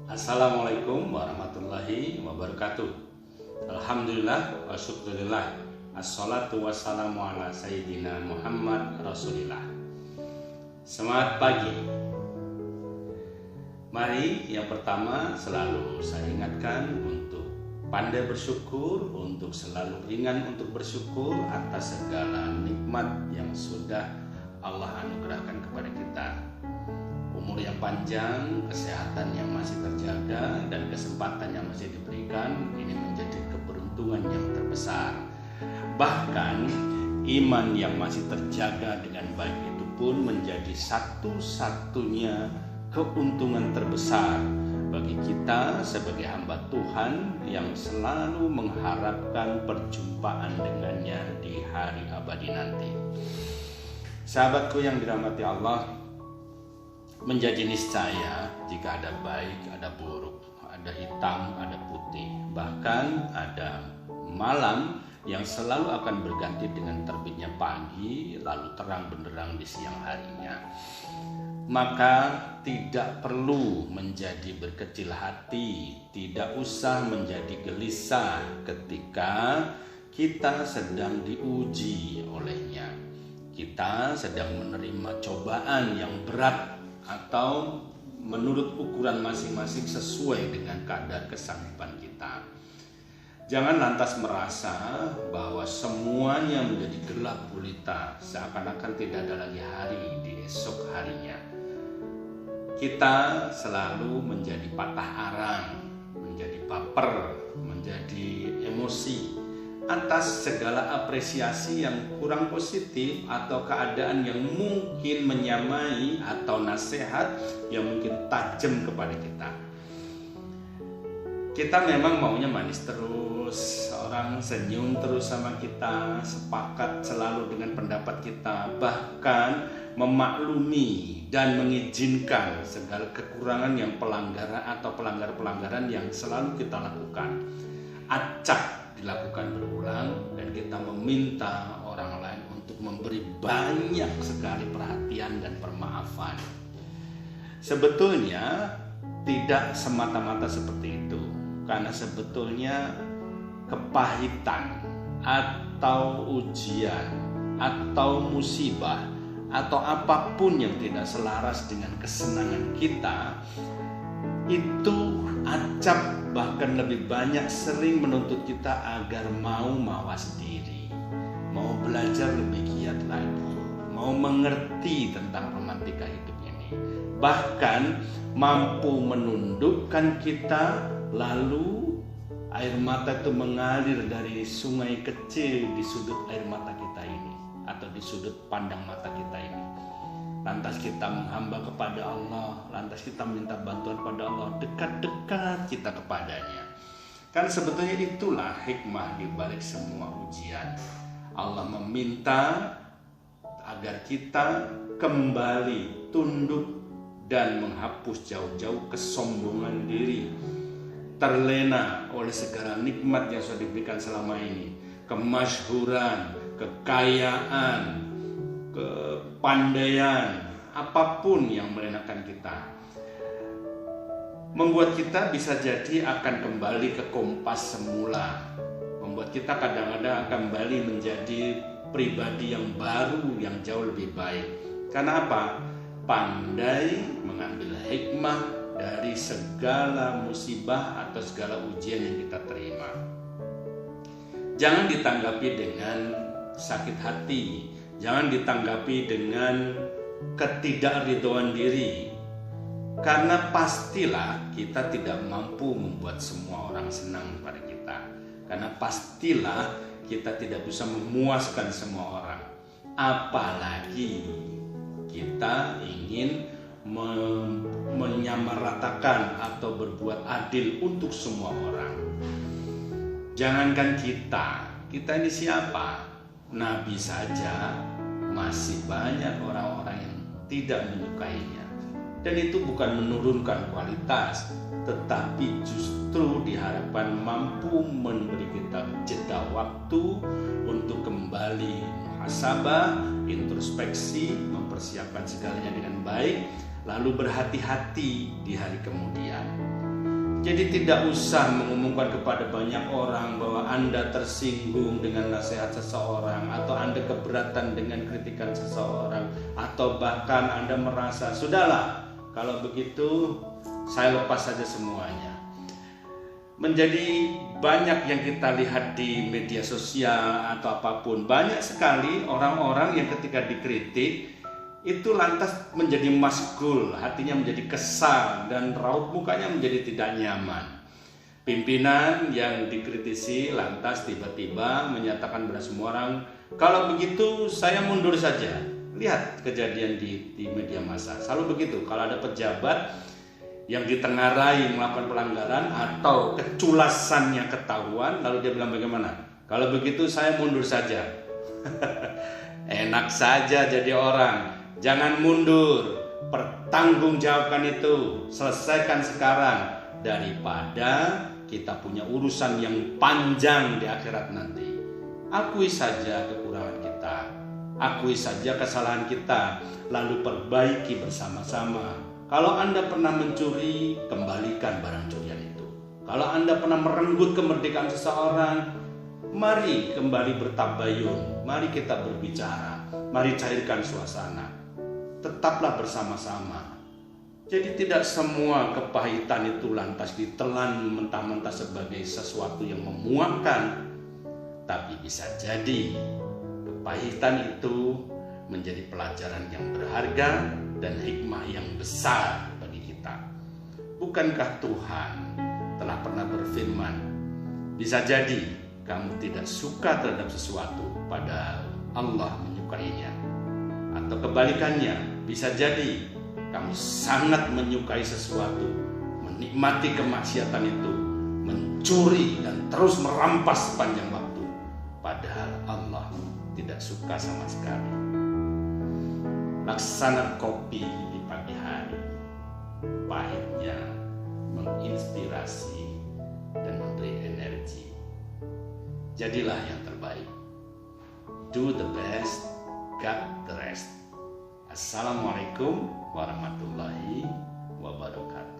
Assalamualaikum warahmatullahi wabarakatuh. Alhamdulillah wa syukurillah. Assalatu wassalamu ala sayyidina Muhammad Rasulillah. Semangat pagi. Mari yang pertama selalu saya ingatkan untuk pandai bersyukur, untuk selalu ringan untuk bersyukur atas segala nikmat yang sudah Allah anugerahkan kepada kita. Umur yang panjang, kesehatan yang masih terjaga, dan kesempatan yang masih diberikan, ini menjadi keberuntungan yang terbesar. Bahkan iman yang masih terjaga dengan baik itu pun menjadi satu-satunya keuntungan terbesar bagi kita sebagai hamba Tuhan yang selalu mengharapkan perjumpaan dengannya di hari abadi nanti. Sahabatku yang dirahmati Allah, menjadi niscaya jika ada baik, ada buruk, ada hitam, ada putih, bahkan ada malam yang selalu akan berganti dengan terbitnya pagi, lalu terang benderang di siang harinya. Maka tidak perlu menjadi berkecil hati, tidak usah menjadi gelisah ketika kita sedang diuji olehnya. Kita sedang menerima cobaan yang berat atau menurut ukuran masing-masing sesuai dengan kadar kesanggupan kita. Jangan lantas merasa bahwa semuanya menjadi gelap gulita, seakan-akan tidak ada lagi hari di esok harinya. Kita selalu menjadi patah arang, menjadi baper, menjadi emosi atas segala apresiasi yang kurang positif atau keadaan yang mungkin menyamai atau nasihat yang mungkin tajam kepada kita. Kita memang maunya manis terus, orang senyum terus sama kita, sepakat selalu dengan pendapat kita, bahkan memaklumi dan mengizinkan segala kekurangan yang pelanggaran atau pelanggaran yang selalu kita lakukan. Acak dilakukan berulang, dan kita meminta orang lain untuk memberi banyak sekali perhatian dan permaafan. Sebetulnya tidak semata-mata seperti itu, karena sebetulnya kepahitan atau ujian atau musibah atau apapun yang tidak selaras dengan kesenangan kita itu acap, bahkan lebih banyak sering menuntut kita agar mau mawas diri, mau belajar lebih giat lagi, mau mengerti tentang romantika hidup ini, bahkan mampu menundukkan kita, lalu air mata itu mengalir dari sungai kecil di sudut air mata kita ini atau di sudut pandang mata kita ini. Lantas kita menghamba kepada Allah, lantas kita minta bantuan pada Allah, dekat-dekat kita kepadanya. Kan sebetulnya itulah hikmah di balik semua ujian. Allah meminta agar kita kembali tunduk dan menghapus jauh-jauh kesombongan diri, terlena oleh segala nikmat yang sudah diberikan selama ini, kemasyhuran, kekayaan, kepandaian, apapun yang melenakan kita, membuat kita bisa jadi akan kembali ke kompas semula, membuat kita kadang-kadang akan kembali menjadi pribadi yang baru, yang jauh lebih baik. Karena apa? Pandai mengambil hikmah dari segala musibah atau segala ujian yang kita terima. Jangan ditanggapi dengan sakit hati, jangan ditanggapi dengan ketidakridhoan diri, karena pastilah kita tidak mampu membuat semua orang senang pada kita, karena pastilah kita tidak bisa memuaskan semua orang, apalagi kita ingin menyamaratakan atau berbuat adil untuk semua orang. Jangankan kita ini siapa? Nabi saja masih banyak orang-orang yang tidak menyukainya, dan itu bukan menurunkan kualitas, tetapi justru diharapkan mampu memberi kita jeda waktu untuk kembali muhasabah, introspeksi, mempersiapkan segalanya dengan baik, lalu berhati-hati di hari kemudian. Jadi tidak usah mengumumkan kepada banyak orang bahwa Anda tersinggung dengan nasihat seseorang, atau Anda keberatan dengan kritikan seseorang, atau bahkan Anda merasa, sudahlah, kalau begitu saya lepas saja semuanya. Menjadi banyak yang kita lihat di media sosial atau apapun, banyak sekali orang-orang yang ketika dikritik itu lantas menjadi masgul, hatinya menjadi kesal, dan raut mukanya menjadi tidak nyaman. Pimpinan yang dikritisi lantas tiba-tiba menyatakan pada semua orang, kalau begitu saya mundur saja. Lihat kejadian di media massa, selalu begitu. Kalau ada pejabat yang ditengarai melakukan pelanggaran atau keculasannya ketahuan, lalu dia bilang bagaimana? Kalau begitu saya mundur saja. Enak saja jadi orang. Jangan mundur, pertanggungjawabkan itu, selesaikan sekarang, daripada kita punya urusan yang panjang di akhirat nanti. Akui saja kekurangan kita, akui saja kesalahan kita, lalu perbaiki bersama-sama. Kalau Anda pernah mencuri, kembalikan barang curian itu. Kalau Anda pernah merenggut kemerdekaan seseorang, mari kembali bertabayun, mari kita berbicara, mari cairkan suasana. Tetaplah bersama-sama. Jadi tidak semua kepahitan itu lantas ditelan mentah-mentah sebagai sesuatu yang memuakkan. Tapi bisa jadi kepahitan itu menjadi pelajaran yang berharga dan hikmah yang besar bagi kita. Bukankah Tuhan telah pernah berfirman, bisa jadi kamu tidak suka terhadap sesuatu padahal Allah menyukainya. Atau kebalikannya, bisa jadi kamu sangat menyukai sesuatu, menikmati kemaksiatan itu, mencuri dan terus merampas sepanjang waktu, padahal Allah tidak suka sama sekali. Laksana kopi di pagi hari, pahitnya menginspirasi dan memberi energi. Jadilah yang terbaik. Do the best, got the rest. Assalamualaikum warahmatullahi wabarakatuh.